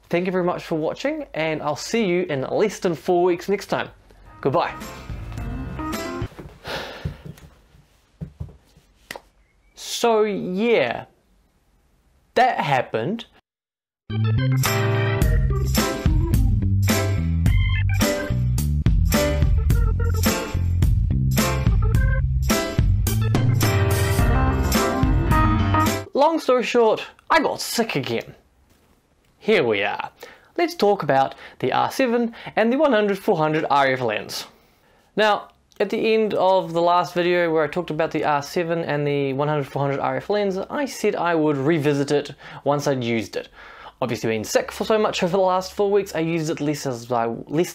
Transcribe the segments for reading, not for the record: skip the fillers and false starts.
Thank you very much for watching, and I'll see you in less than 4 weeks next time. Goodbye. So yeah, that happened. Long story short, I got sick again. Here we are. Let's talk about the R7 and the 100-400 RF lens. Now, at the end of the last video where I talked about the R7 and the 100-400 RF lens, I said I would revisit it once I'd used it. Obviously being sick for so much over the last 4 weeks, I used it less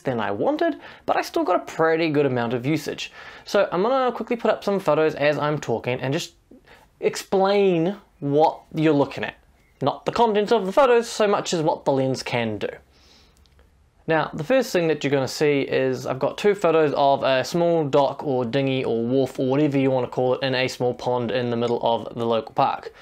than I wanted, but I still got a pretty good amount of usage. So I'm gonna quickly put up some photos as I'm talking and just explain what you're looking at. Not the content of the photos so much as what the lens can do. Now, the first thing that you're going to see is I've got two photos of a small dock or dinghy or wharf or whatever you want to call it in a small pond in the middle of the local park.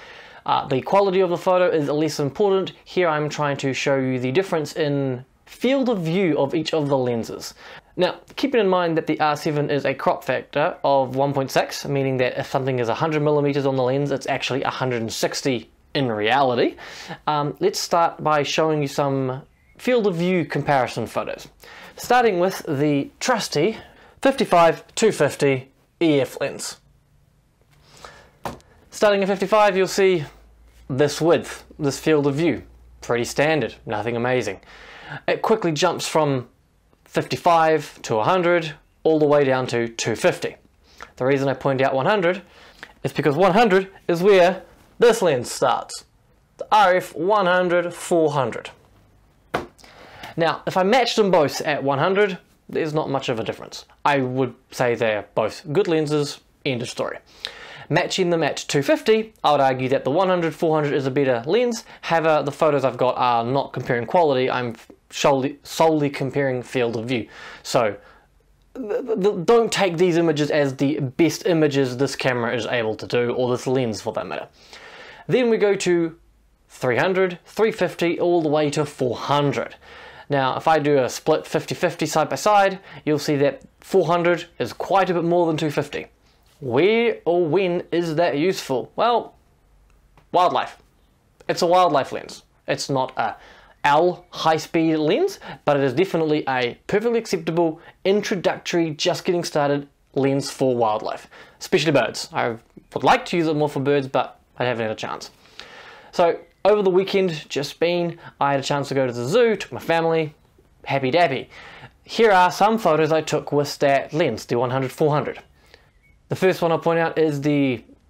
The quality of the photo is less important. Here I'm trying to show you the difference in field of view of each of the lenses. Now, keeping in mind that the R7 is a crop factor of 1.6, meaning that if something is 100mm on the lens, it's actually 160 in reality. Let's start by showing you some field of view comparison photos. Starting with the trusty 55-250 EF lens. Starting at 55, you'll see this width, this field of view. Pretty standard, nothing amazing. It quickly jumps from 55 to 100 all the way down to 250. The reason I point out 100 is because 100 is where this lens starts. The RF 100-400. Now, if I matched them both at 100, there's not much of a difference. I would say they're both good lenses, end of story. Matching them at 250, I would argue that the 100-400 is a better lens. However, the photos I've got are not comparing quality, I'm solely comparing field of view. So, don't take these images as the best images this camera is able to do, or this lens for that matter. Then we go to 300, 350, all the way to 400. Now, if I do a split 50-50 side by side, you'll see that 400 is quite a bit more than 250. Where or when is that useful? Well, wildlife. It's a wildlife lens. It's not a L high-speed lens, but it is definitely a perfectly acceptable, introductory, just getting started lens for wildlife, especially birds. I would like to use it more for birds, but I haven't had a chance. So, over the weekend, I had a chance to go to the zoo, took my family, happy dappy. Here are some photos I took with that lens, the 100-400. The first one I'll point out is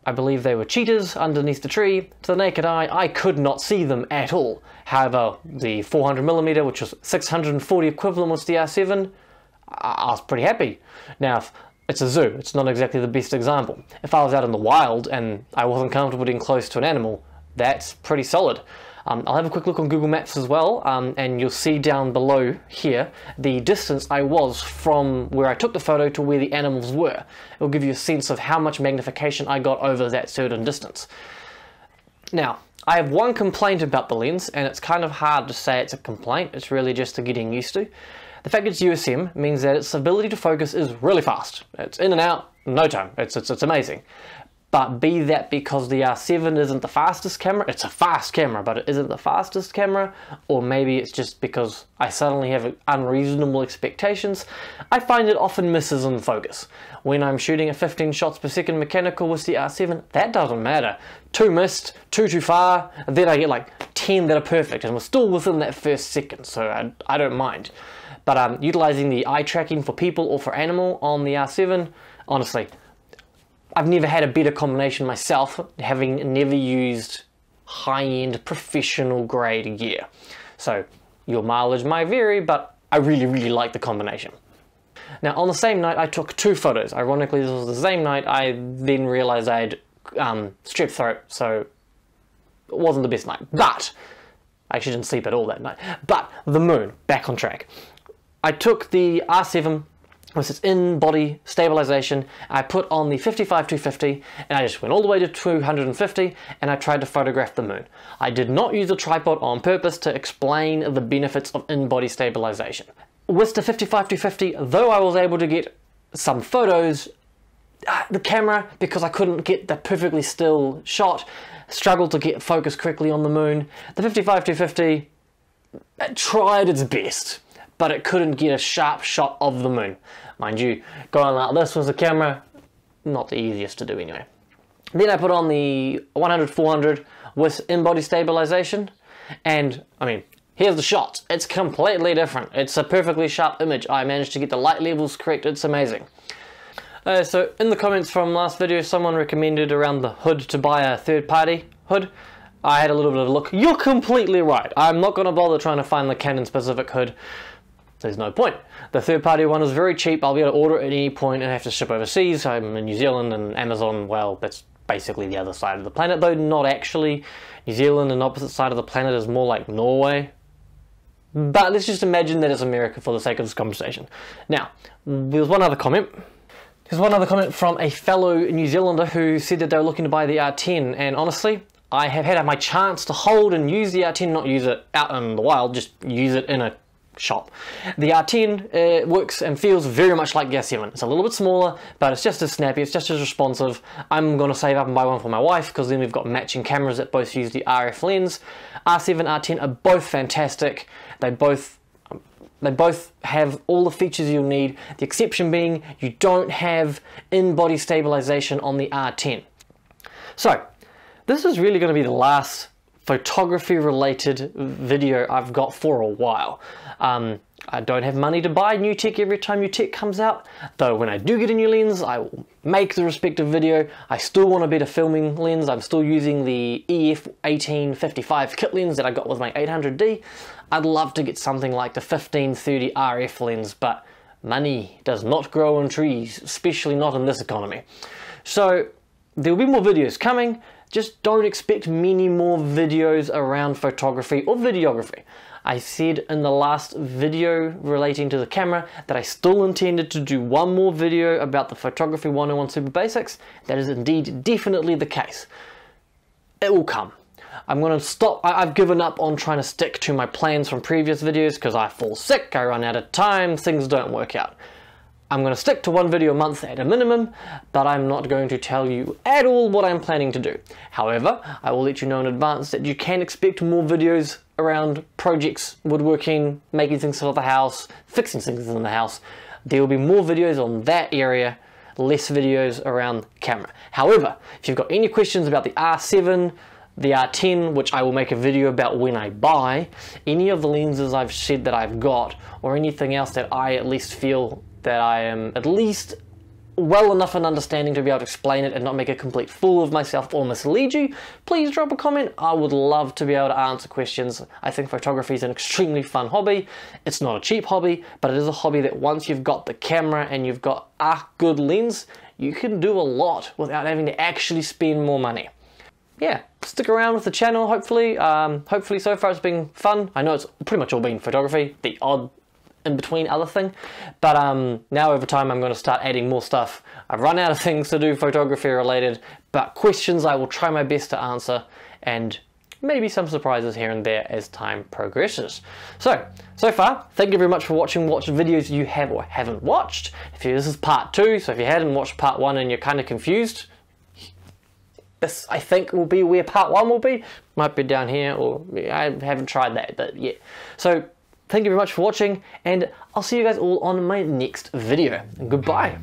I believe they were cheetahs underneath the tree. To the naked eye, I could not see them at all. However, the 400mm, which was 640 equivalent with the R7, I was pretty happy. Now, it's a zoo, it's not exactly the best example. If I was out in the wild and I wasn't comfortable getting close to an animal, that's pretty solid. I'll have a quick look on Google Maps as well, and you'll see down below here the distance I was from where I took the photo to where the animals were. It will give you a sense of how much magnification I got over that certain distance. Now, I have one complaint about the lens, and it's kind of hard to say it's a complaint, it's really just a getting used to. The fact it's USM means that its ability to focus is really fast. It's in and out in no time, it's amazing. But be that because the R7 isn't the fastest camera, it's a fast camera, but it isn't the fastest camera, or maybe it's just because I suddenly have unreasonable expectations, I find it often misses in focus. When I'm shooting at 15 shots per second mechanical with the R7, that doesn't matter. 2 missed, 2 too far, and then I get like 10 that are perfect, and we're still within that first second, so I don't mind. But utilizing the eye tracking for people or for animal on the R7, honestly, I've never had a better combination myself, having never used high-end professional grade gear. So your mileage might vary, but I really like the combination. Now on the same night I took 2 photos. Ironically, this was the same night I then realized I had strep throat, so it wasn't the best night. But I actually didn't sleep at all that night. But the moon, back on track. I took the R7 was its in-body stabilization. I put on the 55-250 and I just went all the way to 250 and I tried to photograph the moon. I did not use a tripod on purpose to explain the benefits of in-body stabilization. With the 55-250, though I was able to get some photos, the camera, because I couldn't get the perfectly still shot, struggled to get focus correctly on the moon. The 55-250 tried its best, but it couldn't get a sharp shot of the moon. Mind you, going like this with the camera, not the easiest to do anyway. Then I put on the 100-400 with in-body stabilization, and I mean, here's the shot. It's completely different. It's a perfectly sharp image. I managed to get the light levels correct. It's amazing. So in the comments from last video, someone recommended around the hood to buy a third-party hood. I had a little bit of a look. You're completely right. I'm not going to bother trying to find the Canon specific hood. There's no point. The third-party one is very cheap. I'll be able to order it at any point and have to ship overseas. I'm in New Zealand, and Amazon, well, that's basically the other side of the planet, though not actually. New Zealand and the opposite side of the planet is more like Norway. But let's just imagine that it's America for the sake of this conversation. Now, there's one other comment. There's one other comment from a fellow New Zealander who said that they were looking to buy the R10, and honestly, I have had my chance to hold and use the R10, not use it out in the wild, just use it in a shop. The R10 works and feels very much like the R7. It's a little bit smaller, but it's just as snappy, it's just as responsive. I'm going to save up and buy one for my wife, because then we've got matching cameras that both use the RF lens. R7, R10 are both fantastic. They both have all the features you'll need, the exception being you don't have in-body stabilization on the R10. So, this is really going to be the last photography related video I've got for a while. I don't have money to buy new tech every time new tech comes out, though when I do get a new lens I will make the respective video. I still want a better filming lens. I'm still using the EF 18-55 kit lens that I got with my 800D. I'd love to get something like the 15-30 RF lens, but money does not grow on trees, especially not in this economy. So there will be more videos coming. Just don't expect many more videos around photography or videography. I said in the last video relating to the camera that I still intended to do one more video about the Photography 101 Super Basics. That is indeed definitely the case. It will come. I'm going to stop. I've given up on trying to stick to my plans from previous videos because I fall sick, I run out of time, things don't work out. I'm going to stick to one video a month at a minimum, but I'm not going to tell you at all what I'm planning to do. However, I will let you know in advance that you can expect more videos around projects, woodworking, making things for the house, fixing things in the house. There will be more videos on that area, less videos around camera. However, if you've got any questions about the R7, the R10, which I will make a video about when I buy, any of the lenses I've said that I've got, or anything else that I at least feel that I am at least well enough in understanding to be able to explain it and not make a complete fool of myself or mislead you, please drop a comment. I would love to be able to answer questions. I think photography is an extremely fun hobby. It's not a cheap hobby, but it is a hobby that once you've got the camera and you've got a good lens, you can do a lot without having to actually spend more money. Yeah, stick around with the channel, hopefully. Hopefully so far it's been fun. I know it's pretty much all been photography, the odd in between other thing, but now over time I'm going to start adding more stuff. I've run out of things to do photography related, but questions I will try my best to answer, and maybe some surprises here and there as time progresses. So far, thank you very much for watching what videos you have or haven't watched. This is part 2, so if you hadn't watched part 1 and you're kind of confused, this I think will be where part 1 will be. Might be down here, or I haven't tried that, but yeah. So thank you very much for watching, and I'll see you guys all on my next video. Goodbye.